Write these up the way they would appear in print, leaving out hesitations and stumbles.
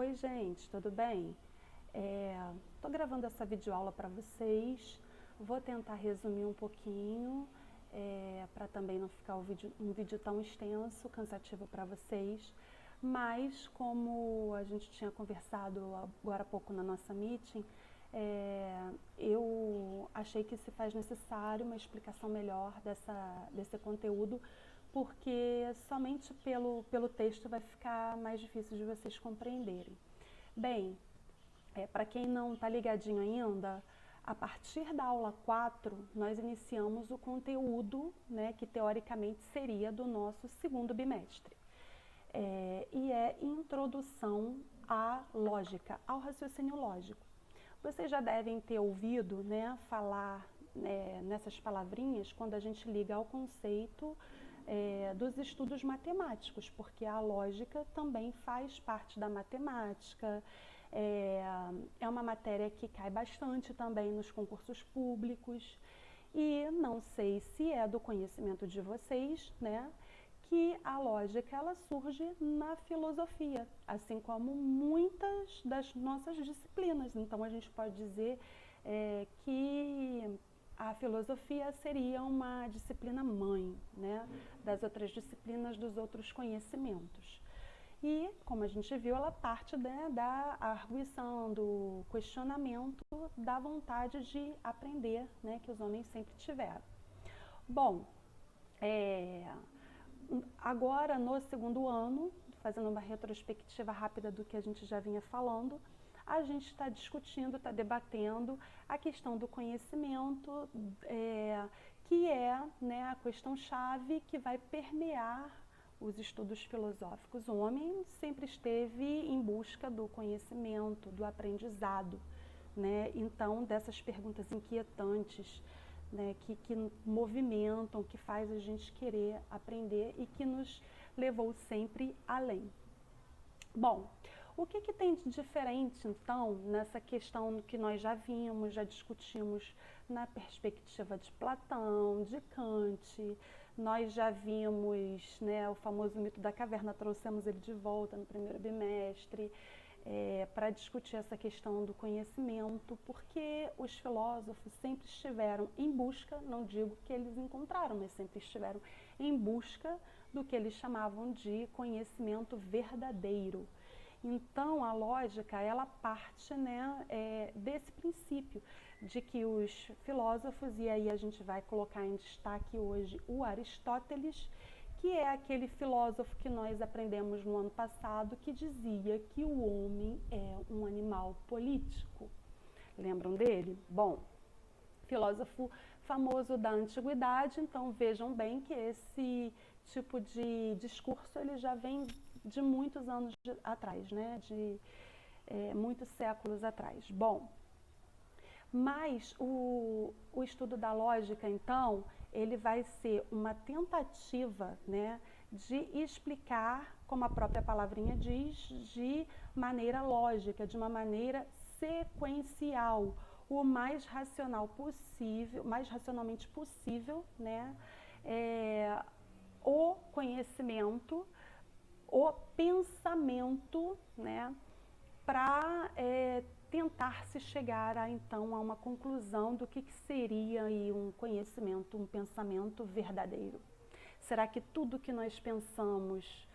Oi, gente, tudo bem? Tô gravando essa videoaula para vocês. Vou tentar resumir um pouquinho, para também não ficar um vídeo tão extenso, cansativo para vocês. Mas, como a gente tinha conversado agora há pouco na nossa meeting, eu achei que se faz necessário uma explicação melhor desse conteúdo, porque somente pelo texto vai ficar mais difícil de vocês compreenderem. Bem, para quem não está ligadinho ainda, a partir da aula 4, nós iniciamos o conteúdo, né, que teoricamente seria do nosso segundo bimestre. E é introdução à lógica, ao raciocínio lógico. Vocês já devem ter ouvido, né, falar nessas palavrinhas quando a gente liga ao conceito dos estudos matemáticos, porque a lógica também faz parte da matemática. É uma matéria que cai bastante também nos concursos públicos, e não sei se é do conhecimento de vocês, né, que a lógica ela surge na filosofia, assim como muitas das nossas disciplinas. Então a gente pode dizer que a filosofia seria uma disciplina mãe, né, das outras disciplinas, dos outros conhecimentos. E, como a gente viu, ela parte, né, da arguição, do questionamento, da vontade de aprender, né, que os homens sempre tiveram. Bom, agora no segundo ano, fazendo uma retrospectiva rápida do que a gente já vinha falando, a gente está discutindo, está debatendo a questão do conhecimento, que é, né, a questão-chave que vai permear os estudos filosóficos. O homem sempre esteve em busca do conhecimento, do aprendizado, né? Então, dessas perguntas inquietantes, né, que movimentam, que faz a gente querer aprender e que nos levou sempre além. Bom, o que tem de diferente, então, nessa questão que nós já vimos, já discutimos na perspectiva de Platão, de Kant? Nós já vimos, né, o famoso mito da caverna, trouxemos ele de volta no primeiro bimestre, para discutir essa questão do conhecimento, porque os filósofos sempre estiveram em busca, não digo que eles encontraram, mas sempre estiveram em busca do que eles chamavam de conhecimento verdadeiro. Então, a lógica, ela parte, né, desse princípio de que os filósofos, e aí a gente vai colocar em destaque hoje o Aristóteles, que é aquele filósofo que nós aprendemos no ano passado, que dizia que o homem é um animal político. Lembram dele? Bom, filósofo famoso da antiguidade, então vejam bem que esse tipo de discurso ele já vem de muitos anos atrás, né? De muitos séculos atrás. Bom, mas o estudo da lógica, então, ele vai ser uma tentativa, né, de explicar, como a própria palavrinha diz, de maneira lógica, de uma maneira sequencial, o mais racional possível, mais racionalmente possível, né, o conhecimento, o pensamento, né, para tentar se chegar então a uma conclusão do que seria aí um conhecimento, um pensamento verdadeiro. Será que tudo que nós pensamos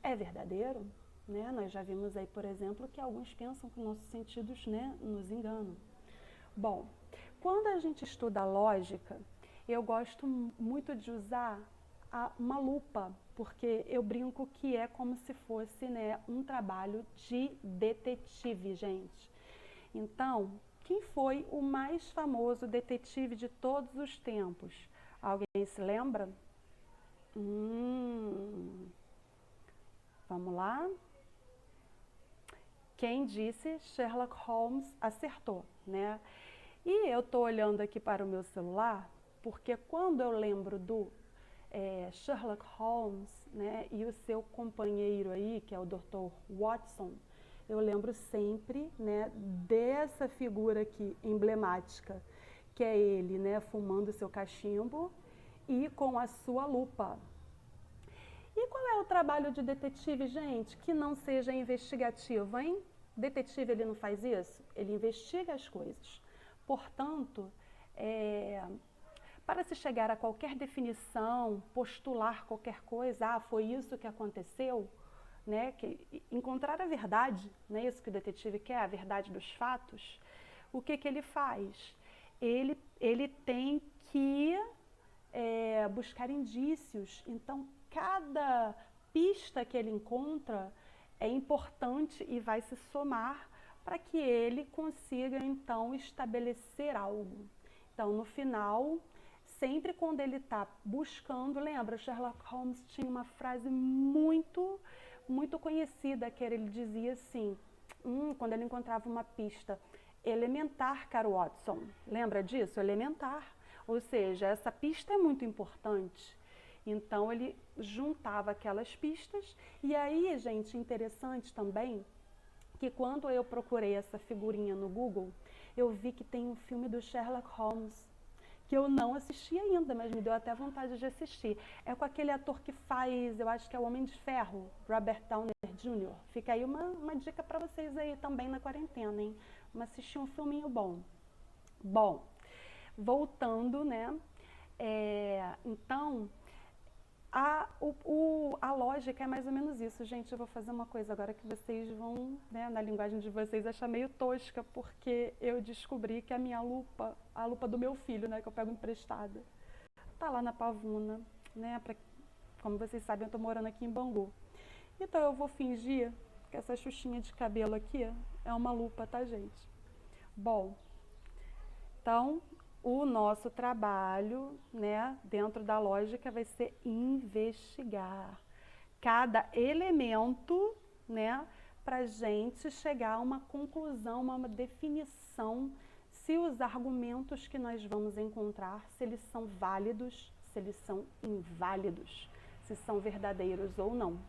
é verdadeiro? Né? Nós já vimos aí, por exemplo, que alguns pensam que nossos sentidos, né, nos enganam. Bom, quando a gente estuda a lógica, eu gosto muito de usar uma lupa, porque eu brinco que é como se fosse, né, um trabalho de detetive, gente. Então, quem foi o mais famoso detetive de todos os tempos? Alguém se lembra? Vamos lá? Quem disse Sherlock Holmes acertou, né? E eu estou olhando aqui para o meu celular, porque quando eu lembro do Sherlock Holmes, né, e o seu companheiro aí, que é o Dr. Watson, eu lembro sempre, né, dessa figura aqui emblemática, que é ele, né, fumando seu cachimbo e com a sua lupa. E qual é o trabalho de detetive, gente, que não seja investigativo, hein? Detetive, ele não faz isso? Ele investiga as coisas. Portanto, para se chegar a qualquer definição, postular qualquer coisa, foi isso que aconteceu, né? Encontrar a verdade, não é isso que o detetive quer, a verdade dos fatos, o que ele faz? Ele tem que buscar indícios. Então, cada pista que ele encontra é importante e vai se somar para que ele consiga, então, estabelecer algo. Então, no final, sempre quando ele está buscando, lembra, Sherlock Holmes tinha uma frase muito conhecida, que ele dizia assim, quando ele encontrava uma pista, elementar, caro Watson. Lembra disso? Elementar. Ou seja, essa pista é muito importante. Então, ele juntava aquelas pistas. E aí, gente, interessante também, que quando eu procurei essa figurinha no Google, eu vi que tem um filme do Sherlock Holmes, que eu não assisti ainda, mas me deu até vontade de assistir. É com aquele ator que faz, eu acho que é o Homem de Ferro, Robert Downey Jr. Fica aí uma dica para vocês aí também na quarentena, hein? Vamos assistir um filminho bom. Bom, voltando, né? Então, a lógica é mais ou menos isso. Gente, eu vou fazer uma coisa agora que vocês vão, né, na linguagem de vocês, achar meio tosca, porque eu descobri que a minha lupa, a lupa do meu filho, né, que eu pego emprestada, tá lá na Pavuna, né, como vocês sabem, eu tô morando aqui em Bangu. Então eu vou fingir que essa xuxinha de cabelo aqui é uma lupa, tá, gente? Bom, então, o nosso trabalho, né, dentro da lógica, vai ser investigar cada elemento, né, para a gente chegar a uma conclusão, uma definição, se os argumentos que nós vamos encontrar, se eles são válidos, se eles são inválidos, se são verdadeiros ou não.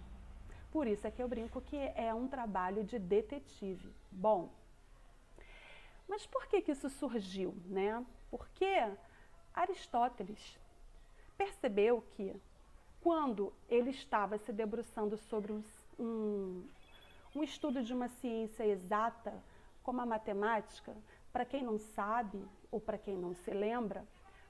Por isso é que eu brinco que é um trabalho de detetive. Bom, mas por que isso surgiu, né? Porque Aristóteles percebeu que quando ele estava se debruçando sobre um estudo de uma ciência exata, como a matemática, para quem não sabe ou para quem não se lembra,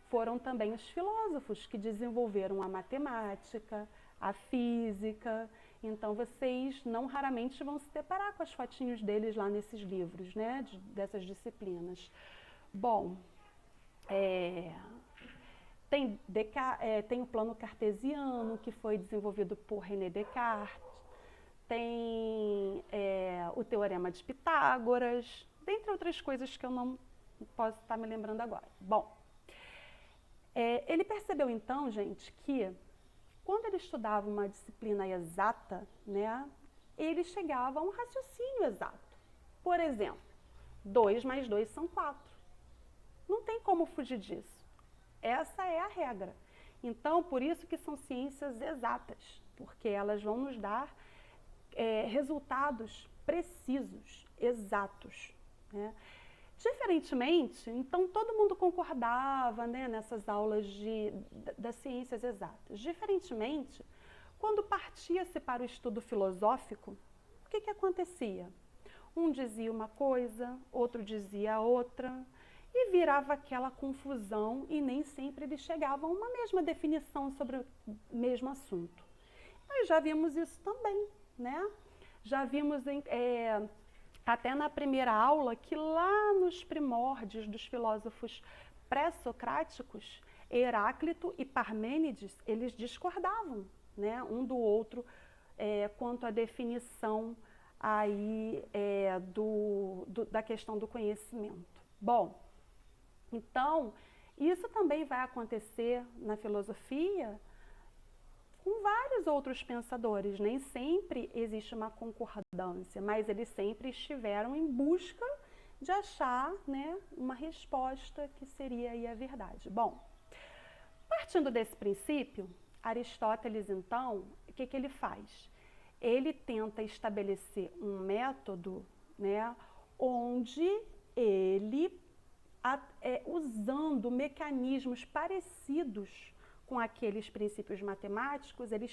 foram também os filósofos que desenvolveram a matemática, a física. Então, vocês não raramente vão se deparar com as fotinhos deles lá nesses livros, né, dessas disciplinas. Bom, tem o plano cartesiano, que foi desenvolvido por René Descartes, tem o teorema de Pitágoras, dentre outras coisas que eu não posso estar me lembrando agora. Bom, ele percebeu então, gente, que quando ele estudava uma disciplina exata, né, ele chegava a um raciocínio exato. Por exemplo, 2 mais 2 são 4. Não tem como fugir disso. Essa é a regra. Então, por isso que são ciências exatas, porque elas vão nos dar resultados precisos, exatos, né? Diferentemente, então todo mundo concordava, né, nessas aulas das ciências exatas. Diferentemente, quando partia-se para o estudo filosófico, o que acontecia? Um dizia uma coisa, outro dizia outra, e virava aquela confusão e nem sempre eles chegavam a uma mesma definição sobre o mesmo assunto. Nós já vimos isso também, né? Já vimos até na primeira aula que lá nos primórdios dos filósofos pré-socráticos, Heráclito e Parmênides, eles discordavam, né, um do outro quanto à definição aí, da questão do conhecimento. Bom, então, isso também vai acontecer na filosofia com vários outros pensadores. Nem sempre existe uma concordância, mas eles sempre estiveram em busca de achar, né, uma resposta que seria aí a verdade. Bom, partindo desse princípio, Aristóteles, então, o que ele faz? Ele tenta estabelecer um método, né, onde ele, usando mecanismos parecidos com com aqueles princípios matemáticos, ele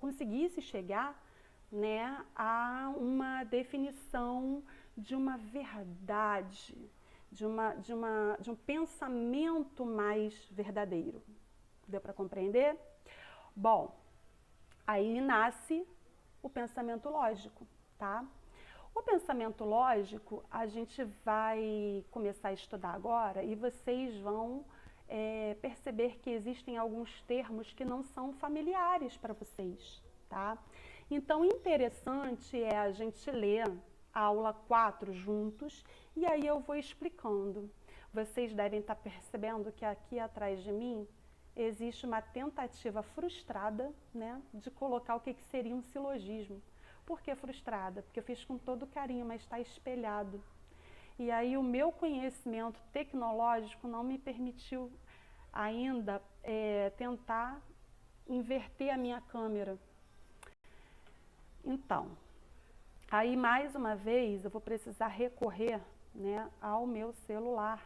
conseguisse chegar, né, a uma definição de uma verdade, de um pensamento mais verdadeiro. Deu para compreender? Bom, aí nasce o pensamento lógico, tá? O pensamento lógico a gente vai começar a estudar agora e vocês vão perceber que existem alguns termos que não são familiares para vocês, tá? Então, interessante é a gente ler a aula 4 juntos e aí eu vou explicando. Vocês devem estar percebendo que aqui atrás de mim existe uma tentativa frustrada, né, de colocar o que seria um silogismo. Por que frustrada? Porque eu fiz com todo carinho, mas está espelhado. E aí o meu conhecimento tecnológico não me permitiu ainda tentar inverter a minha câmera. Então, aí mais uma vez eu vou precisar recorrer, né, ao meu celular,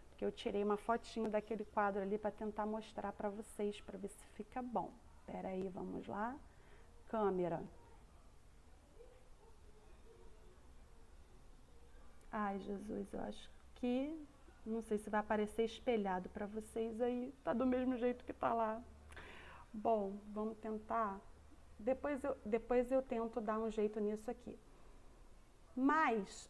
porque eu tirei uma fotinho daquele quadro ali para tentar mostrar para vocês, para ver se fica bom. Espera aí, vamos lá. Câmera. Ai, Jesus, eu acho que, não sei se vai aparecer espelhado para vocês aí, tá do mesmo jeito que tá lá. Bom, vamos tentar. Depois eu tento dar um jeito nisso aqui. Mas,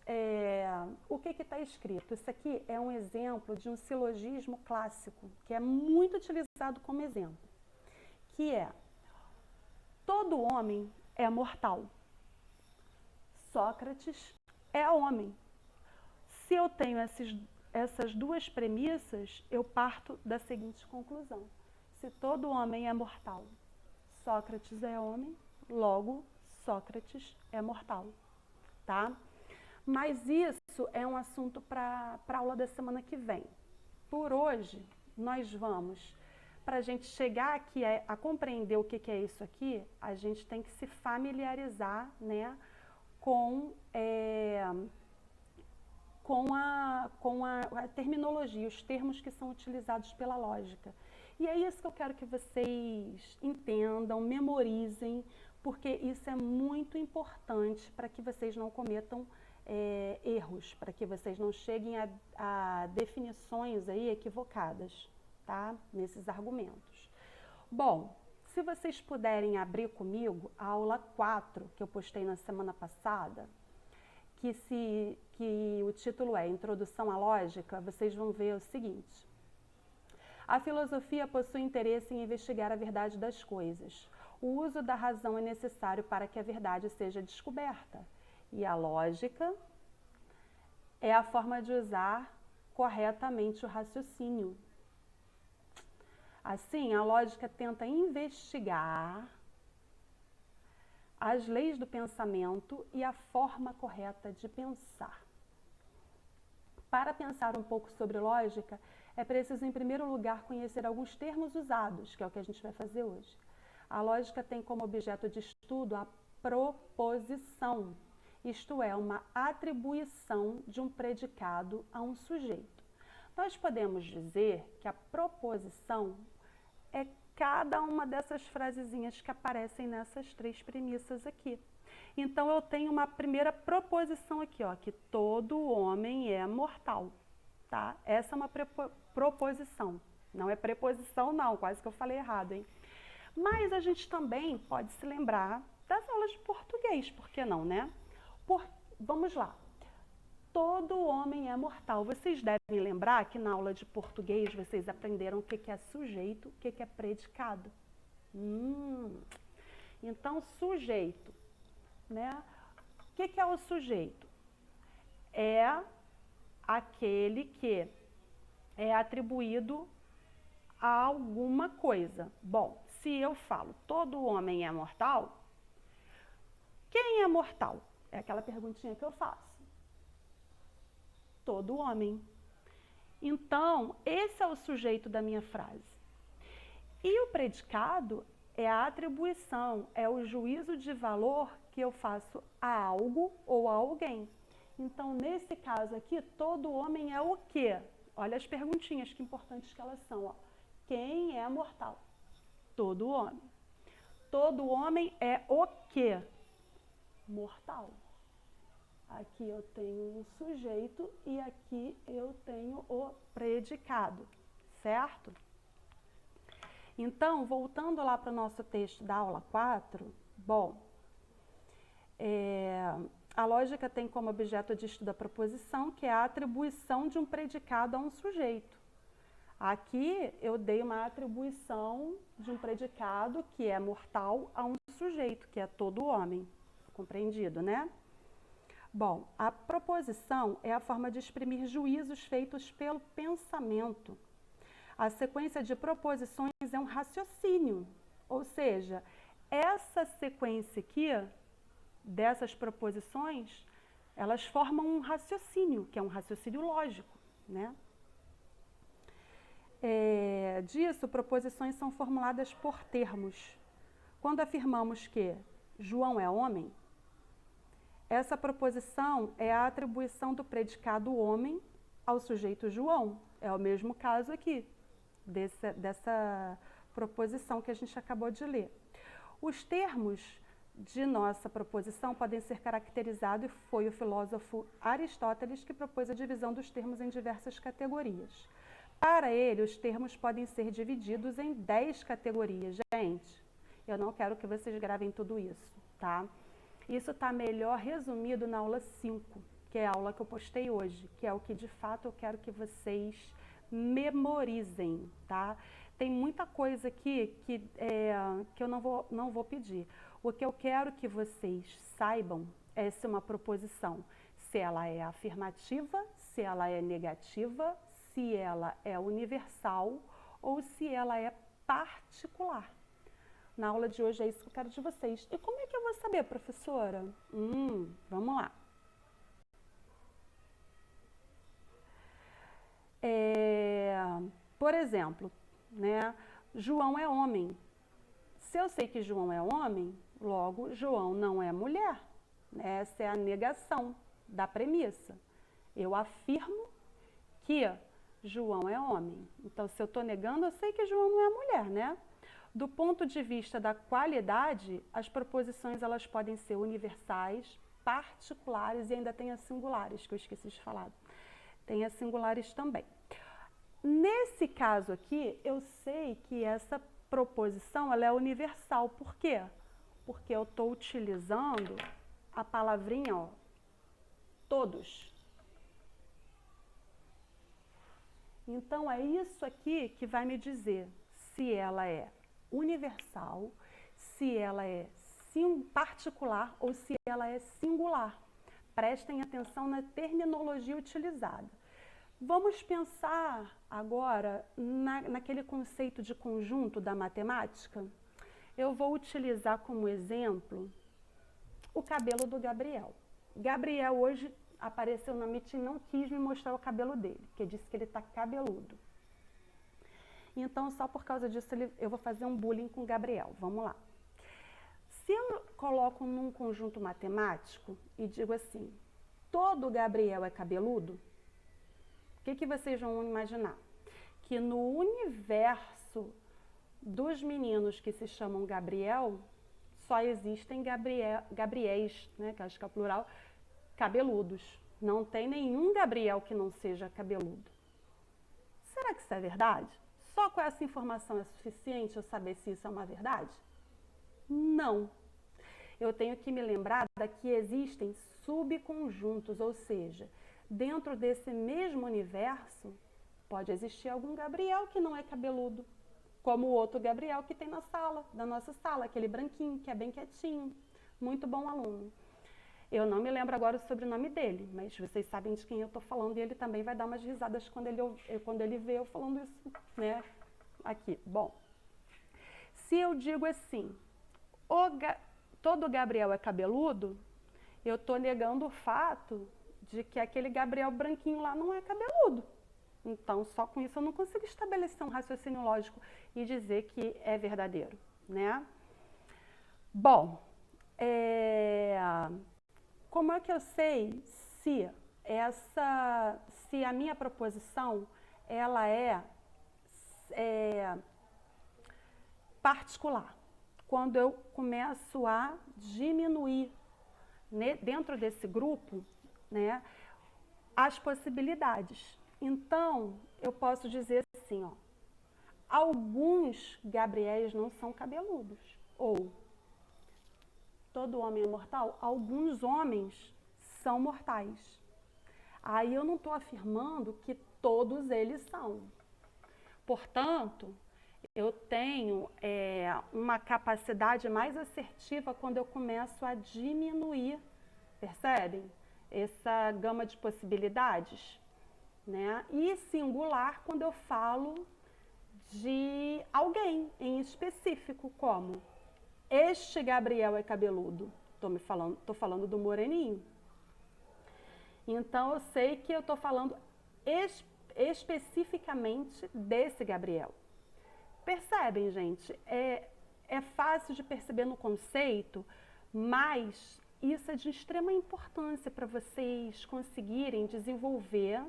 o que está escrito? Isso aqui é um exemplo de um silogismo clássico, que é muito utilizado como exemplo, que é: todo homem é mortal. Sócrates é homem. Se eu tenho essas duas premissas, eu parto da seguinte conclusão: se todo homem é mortal, Sócrates é homem, logo Sócrates é mortal. Tá? Mas isso é um assunto para a aula da semana que vem. Por hoje, nós vamos, para a gente chegar aqui a compreender o que é isso aqui, a gente tem que se familiarizar, né, com a terminologia, os termos que são utilizados pela lógica. E é isso que eu quero que vocês entendam, memorizem, porque isso é muito importante para que vocês não cometam erros, para que vocês não cheguem a definições aí equivocadas, tá? Nesses argumentos. Bom, se vocês puderem abrir comigo a aula 4, que eu postei na semana passada, que o título é Introdução à Lógica, vocês vão ver o seguinte: a filosofia possui interesse em investigar a verdade das coisas. O uso da razão é necessário para que a verdade seja descoberta. E a lógica é a forma de usar corretamente o raciocínio. Assim, a lógica tenta investigar as leis do pensamento e a forma correta de pensar. Para pensar um pouco sobre lógica, é preciso, em primeiro lugar, conhecer alguns termos usados, que é o que a gente vai fazer hoje. A lógica tem como objeto de estudo a proposição, isto é, uma atribuição de um predicado a um sujeito. Nós podemos dizer que a proposição é cada uma dessas frasezinhas que aparecem nessas três premissas aqui. Então, eu tenho uma primeira proposição aqui, ó, que todo homem é mortal, tá? Essa é uma proposição, não é preposição não, quase que eu falei errado, hein? Mas a gente também pode se lembrar das aulas de português, por que não, né? Vamos lá. Todo homem é mortal. Vocês devem lembrar que na aula de português vocês aprenderam o que é sujeito, o que é predicado. Então, sujeito, né? O que é o sujeito? É aquele que é atribuído a alguma coisa. Bom, se eu falo todo homem é mortal, quem é mortal? É aquela perguntinha que eu faço. Todo homem. Então, esse é o sujeito da minha frase. E o predicado é a atribuição, é o juízo de valor que eu faço a algo ou a alguém. Então, nesse caso aqui, todo homem é o quê? Olha as perguntinhas, que importantes que elas são. Ó. Quem é mortal? todo homem. Todo homem é o quê? Mortal. Aqui eu tenho um sujeito e aqui eu tenho o predicado, certo? Então, voltando lá para o nosso texto da aula 4, bom, a lógica tem como objeto de estudo a proposição, que é a atribuição de um predicado a um sujeito. Aqui eu dei uma atribuição de um predicado que é mortal a um sujeito, que é todo homem. Compreendido, né? Bom, a proposição é a forma de exprimir juízos feitos pelo pensamento. A sequência de proposições é um raciocínio, ou seja, essa sequência aqui, dessas proposições, elas formam um raciocínio, que é um raciocínio lógico, né? Disso, proposições são formuladas por termos. Quando afirmamos que João é homem, essa proposição é a atribuição do predicado homem ao sujeito João. É o mesmo caso aqui, dessa proposição que a gente acabou de ler. Os termos de nossa proposição podem ser caracterizados, e foi o filósofo Aristóteles que propôs a divisão dos termos em diversas categorias. Para ele, os termos podem ser divididos em 10 categorias. Gente, eu não quero que vocês gravem tudo isso, tá? Isso está melhor resumido na aula 5, que é a aula que eu postei hoje, que é o que de fato eu quero que vocês memorizem, tá? Tem muita coisa aqui que eu não vou pedir. O que eu quero que vocês saibam é se uma proposição, se ela é afirmativa, se ela é negativa, se ela é universal ou se ela é particular. Na aula de hoje é isso que eu quero de vocês. E como é que eu vou saber, professora? Vamos lá. Por exemplo, né, João é homem. Se eu sei que João é homem, logo João não é mulher. Essa é a negação da premissa. Eu afirmo que João é homem. Então, se eu estou negando, eu sei que João não é mulher, né? Do ponto de vista da qualidade, as proposições elas podem ser universais, particulares e ainda tem as singulares, que eu esqueci de falar. Tem as singulares também. Nesse caso aqui, eu sei que essa proposição ela é universal. Por quê? Porque eu estou utilizando a palavrinha, ó, todos. Então, é isso aqui que vai me dizer se ela é universal, se ela é particular ou se ela é singular. Prestem atenção na terminologia utilizada. Vamos pensar agora naquele conceito de conjunto da matemática. Eu vou utilizar como exemplo o cabelo do Gabriel. Gabriel hoje apareceu na meeting e não quis me mostrar o cabelo dele, porque disse que ele está cabeludo. Então, só por causa disso, eu vou fazer um bullying com o Gabriel. Vamos lá. Se eu coloco num conjunto matemático e digo assim, todo Gabriel é cabeludo, o que vocês vão imaginar? Que no universo dos meninos que se chamam Gabriel, só existem Gabriéis, né, que acho que é o plural, cabeludos. Não tem nenhum Gabriel que não seja cabeludo. Será que isso é verdade? Só com essa informação é suficiente eu saber se isso é uma verdade? Não. Eu tenho que me lembrar que existem subconjuntos, ou seja, dentro desse mesmo universo pode existir algum Gabriel que não é cabeludo, como o outro Gabriel que tem na sala, da nossa sala, aquele branquinho que é bem quietinho, muito bom aluno. Eu não me lembro agora o sobrenome dele, mas vocês sabem de quem eu estou falando e ele também vai dar umas risadas quando ele vê eu falando isso, né? Aqui. Bom, se eu digo assim, todo Gabriel é cabeludo, eu estou negando o fato de que aquele Gabriel branquinho lá não é cabeludo. Então, só com isso eu não consigo estabelecer um raciocínio lógico e dizer que é verdadeiro, né? Bom, como é que eu sei se a minha proposição ela particular. Quando eu começo a diminuir, né, dentro desse grupo, né, as possibilidades. Então, eu posso dizer assim, ó, alguns Gabriéis não são cabeludos. Ou, todo homem é mortal? Alguns homens são mortais. Aí eu não estou afirmando que todos eles são. Portanto, eu tenho uma capacidade mais assertiva quando eu começo a diminuir, percebem? Essa gama de possibilidades, né? E singular quando eu falo de alguém em específico, como este Gabriel é cabeludo. Tô falando do moreninho. Então eu sei que eu estou falando especificamente desse Gabriel. Percebem, gente? É fácil de perceber no conceito, mas isso é de extrema importância para vocês conseguirem desenvolver,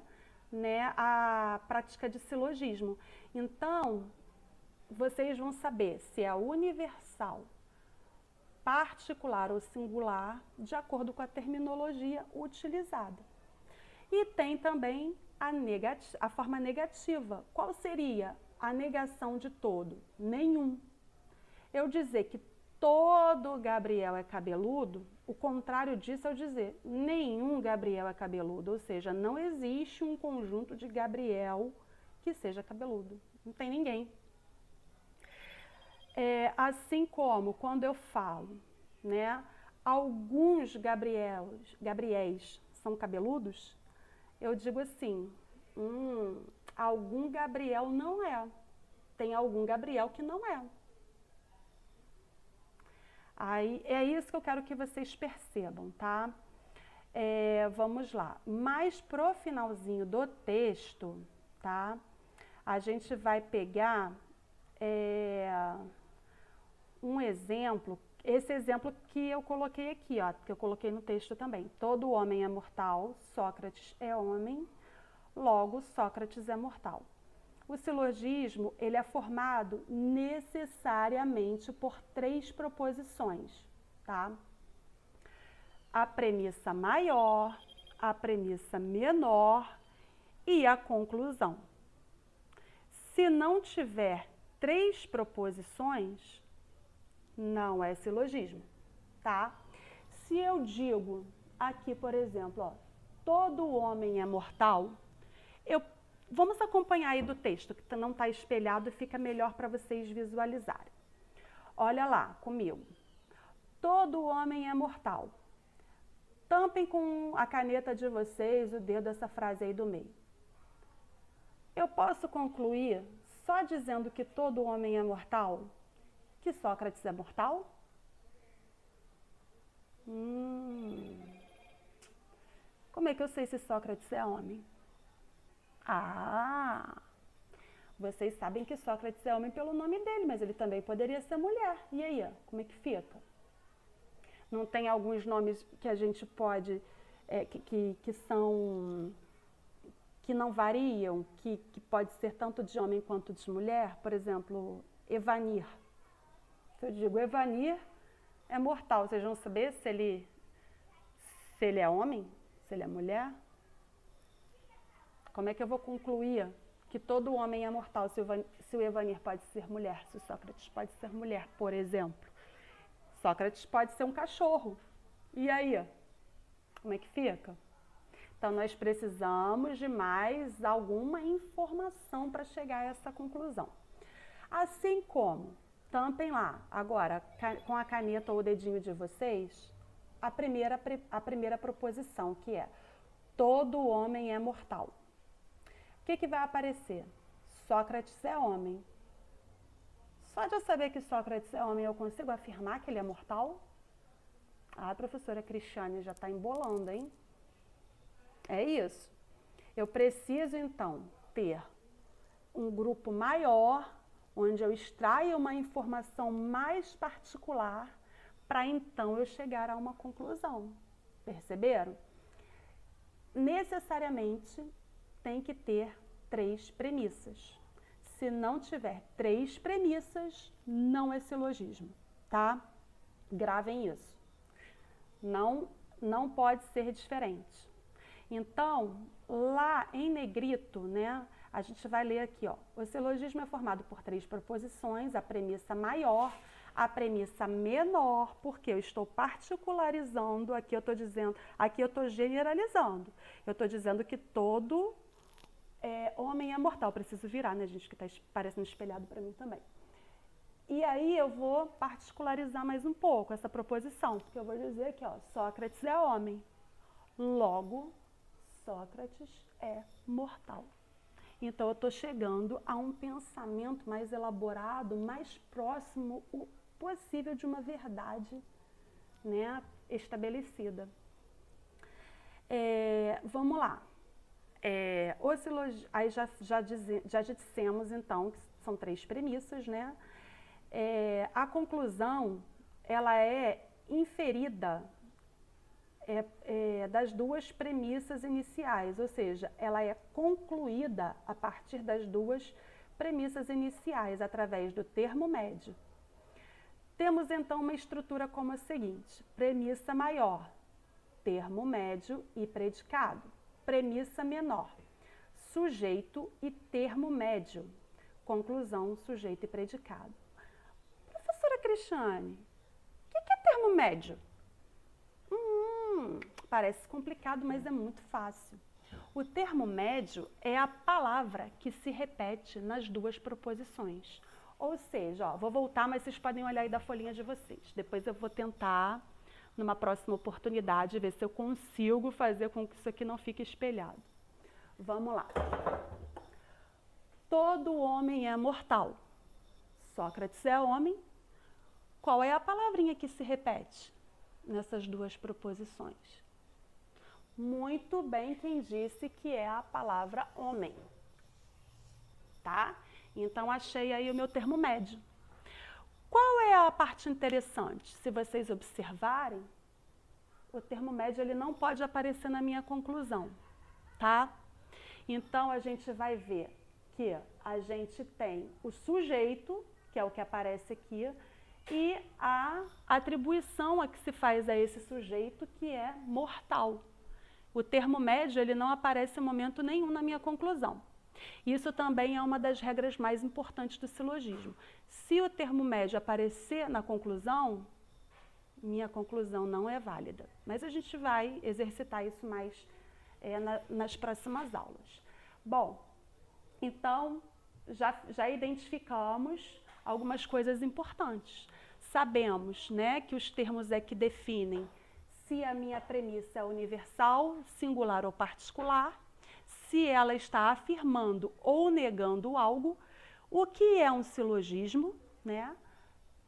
né, a prática de silogismo. Então, vocês vão saber se é universal, particular ou singular, de acordo com a terminologia utilizada. E tem também a forma negativa. Qual seria a negação de todo? Nenhum. Eu dizer que todo Gabriel é cabeludo, o contrário disso é eu dizer nenhum Gabriel é cabeludo, ou seja, não existe um conjunto de Gabriel que seja cabeludo. Não tem ninguém. Assim como quando eu falo, né, alguns Gabriéis são cabeludos, eu digo assim, algum Gabriel não é. Tem algum Gabriel que não é. Aí, é isso que eu quero que vocês percebam, tá? Vamos lá. Mais pro finalzinho do texto, tá? A gente vai pegar um exemplo, esse exemplo que eu coloquei aqui, ó, que eu coloquei no texto também. Todo homem é mortal, Sócrates é homem, logo Sócrates é mortal. O silogismo, ele é formado necessariamente por 3 proposições, tá? A premissa maior, a premissa menor e a conclusão. Se não tiver 3 proposições, não é silogismo, tá? Se eu digo aqui, por exemplo, ó, todo homem é mortal, vamos acompanhar aí do texto, que não está espelhado e fica melhor para vocês visualizarem. Olha lá comigo. Todo homem é mortal. Tampem com a caneta de vocês o dedo dessa frase aí do meio. Eu posso concluir só dizendo que todo homem é mortal, que Sócrates é mortal? Como é que eu sei se Sócrates é homem? Vocês sabem que Sócrates é homem pelo nome dele, mas ele também poderia ser mulher. E aí, como é que fica? Não tem alguns nomes que a gente pode, que não variam, que pode ser tanto de homem quanto de mulher? Por exemplo, Evanir. Se eu digo Evanir é mortal, vocês vão saber se ele é homem, se ele é mulher? Como é que eu vou concluir que todo homem é mortal se o Evanir pode ser mulher, se o Sócrates pode ser mulher, por exemplo? Sócrates pode ser um cachorro. E aí? Como é que fica? Então, nós precisamos de mais alguma informação para chegar a essa conclusão. Assim como, tampem lá, agora, com a caneta ou o dedinho de vocês, a primeira proposição, que é todo homem é mortal. O que vai aparecer? Sócrates é homem. Só de eu saber que Sócrates é homem, eu consigo afirmar que ele é mortal? A professora Cristiane já está embolando, hein? É isso. Eu preciso, então, ter um grupo maior, onde eu extraia uma informação mais particular, para então eu chegar a uma conclusão. Perceberam? Necessariamente tem que ter 3 premissas. Se não tiver 3 premissas, não é silogismo, tá? Gravem isso. Não pode ser diferente. Então, lá em negrito, né, a gente vai ler aqui, ó. O silogismo é formado por 3 proposições, a premissa maior, a premissa menor, porque eu estou particularizando, aqui eu estou dizendo, aqui eu estou generalizando. Eu estou dizendo que todo homem é mortal. Preciso virar, né, gente, que está parecendo espelhado para mim também. E aí eu vou particularizar mais um pouco essa proposição, porque eu vou dizer aqui, ó, Sócrates é homem. Logo, Sócrates é mortal. Então, eu estou chegando a um pensamento mais elaborado, mais próximo o possível de uma verdade, né, estabelecida. Vamos lá. Aí já dissemos, então, que são 3 premissas, né? A conclusão, ela é inferida das 2 premissas iniciais, ou seja, ela é concluída a partir das 2 premissas iniciais, através do termo médio. Temos então uma estrutura como a seguinte: premissa maior, termo médio e predicado. Premissa menor, sujeito e termo médio. Conclusão, sujeito e predicado. Professora Cristiane, o que é termo médio? Parece complicado, mas é muito fácil. O termo médio é a palavra que se repete nas 2 proposições. Ou seja, ó, vou voltar, mas vocês podem olhar aí da folhinha de vocês. Depois eu vou tentar, numa próxima oportunidade, ver se eu consigo fazer com que isso aqui não fique espelhado. Vamos lá. Todo homem é mortal. Sócrates é homem. Qual é a palavrinha que se repete nessas 2 proposições? Muito bem, quem disse que é a palavra homem, tá? Então, achei aí o meu termo médio. Qual é a parte interessante? Se vocês observarem, o termo médio ele não pode aparecer na minha conclusão, tá? Então, a gente vai ver que a gente tem o sujeito, que é o que aparece aqui, e a atribuição a que se faz a esse sujeito, que é mortal. O termo médio ele não aparece em momento nenhum na minha conclusão. Isso também é uma das regras mais importantes do silogismo. Se o termo médio aparecer na conclusão, minha conclusão não é válida. Mas a gente vai exercitar isso mais nas próximas aulas. Bom, então já identificamos algumas coisas importantes. Sabemos, né, que os termos que definem se a minha premissa é universal, singular ou particular, se ela está afirmando ou negando algo, o que é um silogismo, né?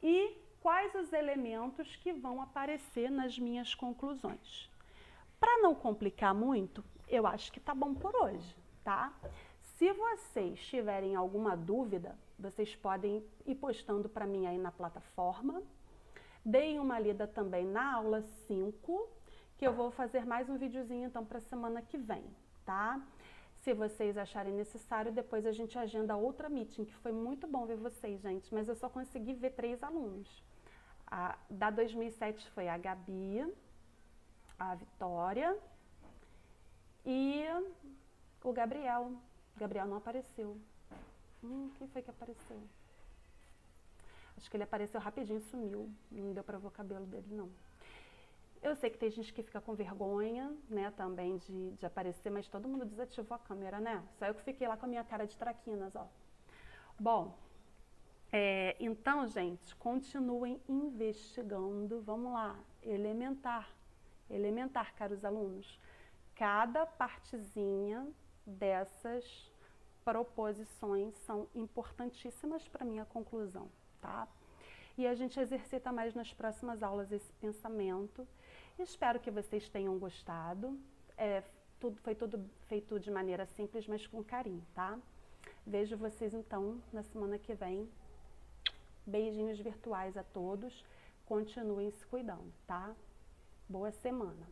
E quais os elementos que vão aparecer nas minhas conclusões. Para não complicar muito, eu acho que tá bom por hoje, tá? Se vocês tiverem alguma dúvida, vocês podem ir postando para mim aí na plataforma. Deem uma lida também na aula 5, que eu vou fazer mais um videozinho então para a semana que vem, tá? Se vocês acharem necessário, depois a gente agenda outra meeting, que foi muito bom ver vocês, gente, mas eu só consegui ver 3 alunos. Da 2007 foi a Gabi, a Vitória e o Gabriel. O Gabriel não apareceu. Quem foi que apareceu? Acho que ele apareceu rapidinho e sumiu. Não deu para ver o cabelo dele, não. Eu sei que tem gente que fica com vergonha, né, também de aparecer, mas todo mundo desativou a câmera, né? Só eu que fiquei lá com a minha cara de traquinas, ó. Bom, então, gente, continuem investigando. Vamos lá, elementar. Elementar, caros alunos. Cada partezinha dessas proposições são importantíssimas para a minha conclusão, tá? E a gente exercita mais nas próximas aulas esse pensamento. Espero que vocês tenham gostado. Foi tudo feito de maneira simples, mas com carinho, tá? Vejo vocês então na semana que vem. Beijinhos virtuais a todos. Continuem se cuidando, tá? Boa semana.